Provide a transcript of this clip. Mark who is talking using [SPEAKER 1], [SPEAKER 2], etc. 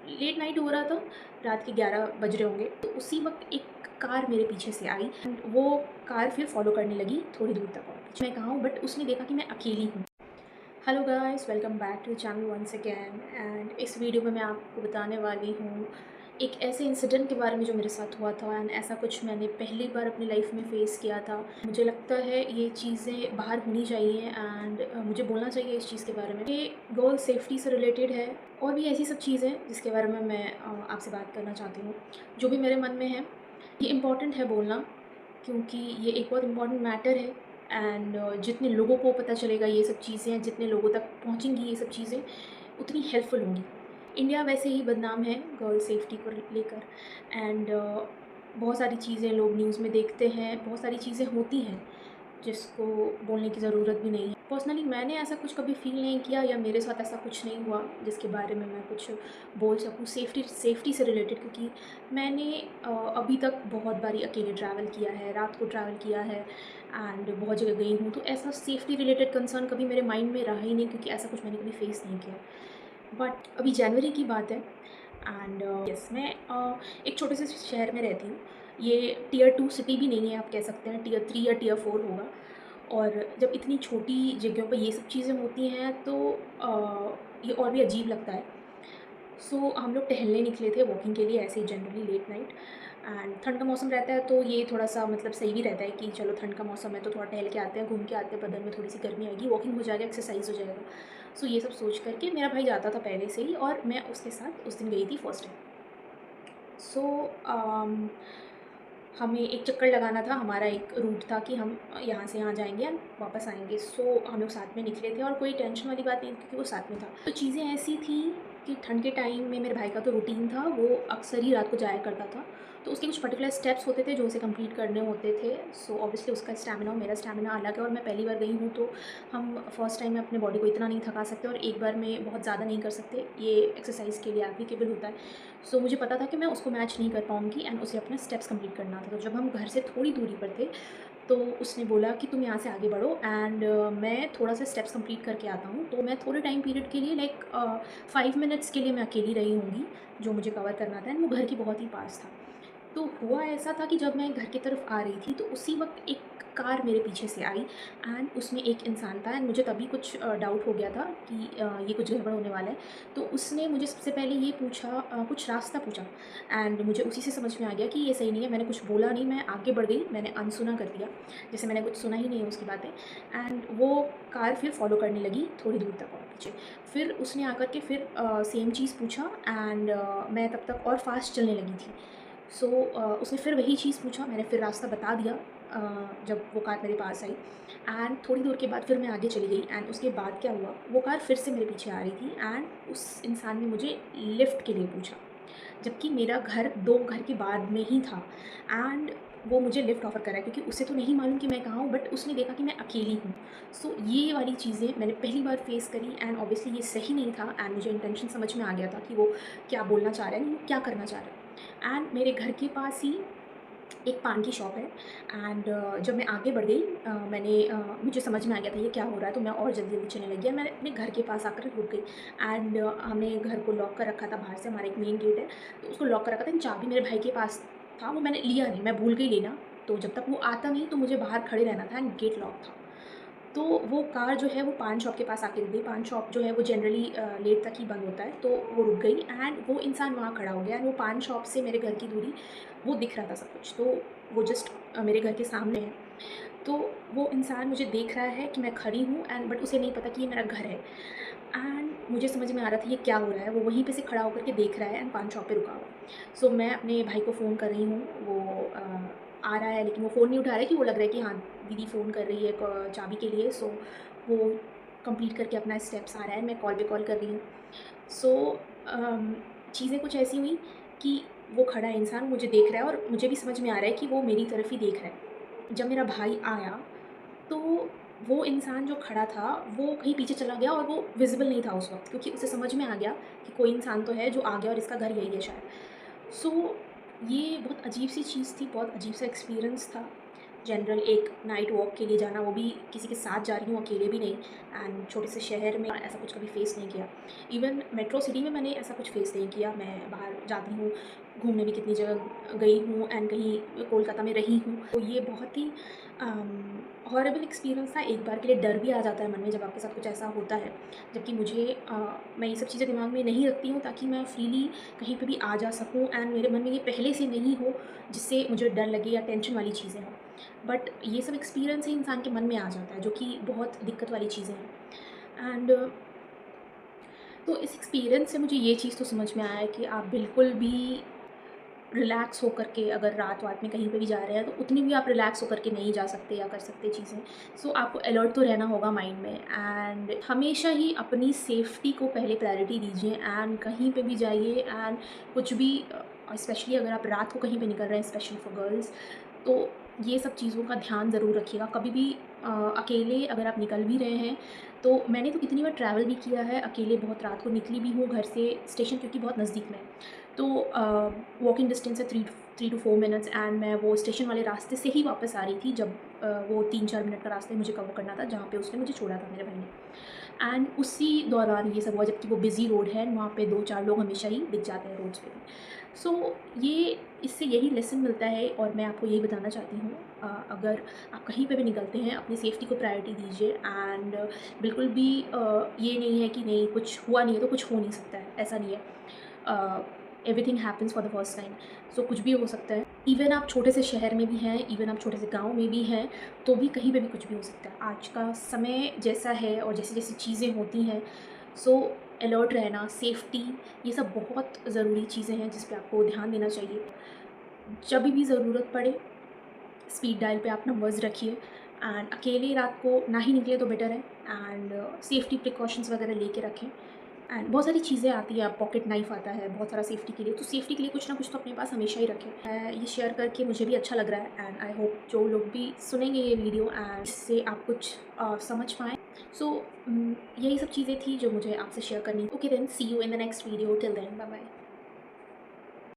[SPEAKER 1] Late night हो रहा था, रात के 11 बज रहे होंगे, तो उसी वक़्त एक कार मेरे पीछे से आई एंड वो कार फिर फ़ॉलो करने लगी थोड़ी दूर तक और पीछे मैं कहाँ हूँ, बट उसने देखा कि मैं अकेली हूँ। Hello guys, welcome back to the channel once again and इस वीडियो में मैं आपको बताने वाली हूँ एक ऐसे इंसिडेंट के बारे में जो मेरे साथ हुआ था एंड ऐसा कुछ मैंने पहली बार अपनी लाइफ में फ़ेस किया था। मुझे लगता है ये चीज़ें बाहर होनी चाहिए एंड मुझे बोलना चाहिए इस चीज़ के बारे में। ये गर्ल सेफ्टी से रिलेटेड है और भी ऐसी सब चीज़ें जिसके बारे में मैं आपसे बात करना चाहती हूँ, जो भी मेरे मन में है। ये इम्पॉर्टेंट है बोलना, क्योंकि ये एक बहुत इम्पॉर्टेंट मैटर है एंड जितने लोगों को पता चलेगा ये सब चीज़ें, जितने लोगों तक पहुँचेंगी ये सब चीज़ें, उतनी हेल्पफुल होंगी। इंडिया वैसे ही बदनाम है गर्ल सेफ्टी को लेकर एंड बहुत सारी चीज़ें लोग न्यूज़ में देखते हैं, बहुत सारी चीज़ें होती हैं जिसको बोलने की ज़रूरत भी नहीं है। पर्सनली मैंने ऐसा कुछ कभी फ़ील नहीं किया या मेरे साथ ऐसा कुछ नहीं हुआ जिसके बारे में मैं कुछ बोल सकूँ सेफ्टी से रिलेटेड, क्योंकि मैंने अभी तक बहुत बारी अकेले ट्रैवल किया है, रात को ट्रैवल किया है एंड बहुत जगह गई हूँ, तो ऐसा सेफ्टी रिलेटेड कंसर्न कभी मेरे माइंड में रहा ही नहीं, क्योंकि ऐसा कुछ मैंने कभी फेस नहीं किया। बट अभी जनवरी की बात है एंड यस मैं एक छोटे से शहर में रहती हूँ। ये टियर 2 सिटी भी नहीं है, आप कह सकते हैं टियर 3 या टियर 4 होगा। और जब इतनी छोटी जगहों पे ये सब चीज़ें होती हैं तो ये और भी अजीब लगता है। सो हम लोग टहलने निकले थे वॉकिंग के लिए, ऐसे ही जनरली लेट नाइट एंड ठंड का मौसम रहता है तो ये थोड़ा-सा मतलब सही भी रहता है कि चलो ठंड का मौसम है तो थोड़ा टहल के आते हैं, घूम के आते हैं, बदन में थोड़ी-सी गर्मी आएगी, वॉकिंग हो जाएगा, एक्सरसाइज़ हो जाएगा। सो ये सब सोच कर के मेरा भाई जाता था पहले से ही और मैं उसके साथ उस दिन गई थी फर्स्ट टाइम। सो हमें एक चक्कर लगाना था, हमारा एक रूट था कि हम यहाँ से यहाँ जाएँगे एंड वापस आएँगे। सो हम लोग साथ में निकले थे और कोई टेंशन वाली बात नहीं थी क्योंकि वो साथ में था। तो चीज़ें ऐसी थी कि ठंड के टाइम में मेरे भाई का तो रूटीन था, वो अक्सर ही रात को जाया करता था। तो उसके कुछ पर्टिकुलर स्टेप्स होते थे जो उसे कंप्लीट करने होते थे। सो ऑब्वियसली उसका स्टैमिना और मेरा स्टैमिना अलग है और मैं पहली बार गई हूँ, तो हम फर्स्ट टाइम में अपने बॉडी को इतना नहीं थका सकते और एक बार में बहुत ज़्यादा नहीं कर सकते। ये एक्सरसाइज़ के लिए एप्लीकेबल होता है। सो मुझे पता था कि मैं उसको मैच नहीं कर पाऊँगी एंड उसे अपने स्टेप्स कंप्लीट करना था। तो जब हम घर से थोड़ी दूरी पर थे, तो उसने बोला कि तुम यहाँ से आगे बढ़ो एंड मैं थोड़ा-सा स्टेप्स कंप्लीट करके आता हूँ। तो मैं थोड़े टाइम पीरियड के लिए लाइक 5 मिनट्स के लिए मैं अकेली रही होंगी, जो मुझे कवर करना था एंड वो घर के बहुत ही पास था। तो हुआ ऐसा था कि जब मैं घर की तरफ आ रही थी, तो उसी वक़्त एक कार मेरे पीछे से आई एंड उसमें एक इंसान था एंड मुझे तभी कुछ डाउट हो गया था कि ये कुछ गड़बड़ होने वाला है। तो उसने मुझे सबसे पहले ये पूछा, कुछ रास्ता पूछा एंड मुझे उसी से समझ में आ गया कि ये सही नहीं है। मैंने कुछ बोला नहीं, मैं आगे बढ़ गई, मैंने अनसुना कर दिया, जैसे मैंने कुछ सुना ही नहीं है उसकी बातें एंड वो कार फिर फ़ॉलो करने लगी थोड़ी दूर तक और पीछे। फिर उसने आकर के फिर सेम चीज़ पूछा एंड मैं तब तक और फ़ास्ट चलने लगी थी। सो उसने फिर वही चीज़ पूछा, मैंने फिर रास्ता बता दिया जब वो कार मेरे पास आई एंड थोड़ी दूर के बाद फिर मैं आगे चली गई एंड उसके बाद क्या हुआ, वो कार फिर से मेरे पीछे आ रही थी एंड उस इंसान ने मुझे लिफ्ट के लिए पूछा, जबकि मेरा घर 2 घर के बाद में ही था एंड वो मुझे लिफ्ट ऑफ़र कर रहा है क्योंकि उसे तो नहीं मालूम कि मैं कहाँ हूँ, बट उसने देखा कि मैं अकेली हूँ। सो ये वाली चीज़ें मैंने पहली बार फ़ेस करी एंड ऑब्वियसली ये सही नहीं था एंड मुझे इंटेंशन समझ में आ गया था कि वो क्या बोलना चाह रहा है, वो क्या करना चाह रहा है। एंड मेरे घर के पास ही एक पान की शॉप है एंड जब मैं आगे बढ़ गई, मुझे समझ में आ गया था ये क्या हो रहा है, तो मैं और जल्दी-जल्दी चलने लगी और मैं अपने घर के पास आकर रुक गई एंड हमने घर को लॉक कर रखा था बाहर से, हमारा एक मेन गेट है, तो उसको लॉक कर रखा था। चाबी मेरे भाई के पास था, वो मैंने लिया नहीं, मैं भूल गई लेना, तो जब तक वो आता नहीं तो मुझे बाहर खड़े रहना था एंड गेट लॉक था। तो वो कार जो है वो पान शॉप के पास आके रुक गई। पान शॉप जो है वो जनरली लेट तक ही बंद होता है, तो वो रुक गई एंड वो इंसान वहाँ खड़ा हो गया एंड वो पान शॉप से मेरे घर की दूरी, वो दिख रहा था सब कुछ। तो वो जस्ट मेरे घर के सामने है। तो वो इंसान मुझे देख रहा है कि मैं खड़ी हूँ एंड बट उसे नहीं पता कि ये मेरा घर है एंड मुझे समझ में आ रहा था ये क्या हो रहा है। वो वहीं पे से खड़ा होकर के देख रहा है एंड पान शॉप पे रुका हुआ है। सो मैं अपने भाई को फ़ोन कर रही हूँ, वो आ रहा है लेकिन वो फ़ोन नहीं उठा रहा है कि वो लग रहा है कि हाँ, दीदी फ़ोन कर रही है चाबी के लिए। सो वो कंप्लीट करके अपना स्टेप्स आ रहा है, मैं कॉल पे कॉल कर रही हूँ। सो चीज़ें कुछ ऐसी हुई कि वो खड़ा इंसान मुझे देख रहा है और मुझे भी समझ में आ रहा है कि वो मेरी तरफ ही देख रहा है। जब मेरा भाई आया, तो वो इंसान जो खड़ा था, वो कहीं पीछे चला गया और वो विज़िबल नहीं था उस वक़्त, क्योंकि उसे समझ में आ गया कि कोई इंसान तो है जो आ गया और इसका घर यही है शायद। सो ये बहुत अजीब-सी चीज़ थी, बहुत अजीब-सा एक्सपीरियंस था, जनरल एक नाइट वॉक के लिए जाना, वो भी किसी के साथ जा रही हूँ, अकेले भी नहीं। एंड छोटे से शहर में ऐसा कुछ कभी फ़ेस नहीं किया। इवन मेट्रो सिटी में मैंने ऐसा कुछ फ़ेस नहीं किया। मैं बाहर जाती हूँ, घूमने भी कितनी जगह गई हूँ एंड कहीं कोलकाता में रही हूँ। तो ये बहुत ही हॉरेबल एक्सपीरियंस था। एक बार के लिए डर भी आ जाता है मन में जब आपके साथ कुछ ऐसा होता है। जबकि मैं ये सब चीज़ें दिमाग में नहीं रखती हूँ ताकि मैं फ्रीली कहीं पे भी आ जा सकूँ एंड मेरे मन में ये पहले से नहीं हो जिससे मुझे डर लगे या टेंशन वाली चीज़ें हों। बट ये सब एक्सपीरियंस ही इंसान के मन में आ जाता है, जो कि बहुत दिक्कत वाली चीज़ें हैं। एंड तो इस एक्सपीरियंस से मुझे ये चीज़ तो समझ में आया है कि आप बिल्कुल भी रिलैक्स होकर के अगर रात-वात में कहीं पे भी जा रहे हैं, तो उतनी भी आप रिलैक्स होकर के नहीं जा सकते या कर सकते चीज़ें। सो आपको अलर्ट तो रहना होगा माइंड में एंड हमेशा ही अपनी सेफ्टी को पहले प्रायोरिटी दीजिए एंड कहीं पे भी जाइए एंड कुछ भी स्पेशली अगर आप रात को कहीं पे निकल रहे हैं, स्पेशली फॉर गर्ल्स, तो ये सब चीज़ों का ध्यान ज़रूर रखिएगा। कभी भी अकेले अगर आप निकल भी रहे हैं, तो मैंने तो कितनी बार ट्रैवल भी किया है अकेले, बहुत रात को निकली भी हूँ घर से स्टेशन, क्योंकि बहुत नज़दीक में है। तो वॉकिंग डिस्टेंस है 3 to 4 मिनट्स एंड मैं वो स्टेशन वाले रास्ते से ही वापस आ रही थी जब वो 3-4 मिनट का रास्ता मुझे कवर करना था जहाँ पे उसने मुझे छोड़ा था, मेरे भाई ने। एंड उसी दौरान ये सब हुआ, जबकि वो बिज़ी रोड है, वहाँ पे 2-4 लोग हमेशा ही दिख जाते हैं रोड्स पे भी। सो ये इससे यही लेसन मिलता है और मैं आपको यही बताना चाहती हूँ, अगर आप कहीं पे भी निकलते हैं अपनी सेफ्टी को प्रायोरिटी दीजिए एंड बिल्कुल भी ये नहीं है कि नहीं कुछ हुआ नहीं है तो कुछ हो नहीं सकता है, ऐसा नहीं है। Everything happens for the first time. So कुछ भी हो सकता है। इवन आप छोटे से शहर में भी हैं, इवन आप छोटे से गाँव में भी हैं, तो भी कहीं पे भी कुछ भी हो सकता है। आज का समय जैसा है और जैसी-जैसी चीज़ें होती हैं, सो अलर्ट रहना, सेफ्टी, ये सब बहुत ज़रूरी चीज़ें हैं जिस पे आपको ध्यान देना चाहिए। जब भी ज़रूरत पड़े, स्पीड डायल पे आप नंबर्स रखिए एंड अकेले रात को ना ही निकलें तो बेटर है एंड सेफ्टी प्रिकॉशंस वगैरह लेके रखें। एंड बहुत सारी चीज़ें आती हैं, पॉकेट नाइफ़ आता है बहुत सारा सेफ्टी के लिए, तो सेफ्टी के लिए कुछ ना कुछ तो अपने पास हमेशा ही रखें। ये शेयर करके मुझे भी अच्छा लग रहा है एंड आई होप जो लोग भी सुनेंगे ये वीडियो एंड इससे आप कुछ समझ पाएँ। सो यही सब चीज़ें थी जो मुझे आपसे शेयर करनी। Okay then, see you in the next video, till then bye bye.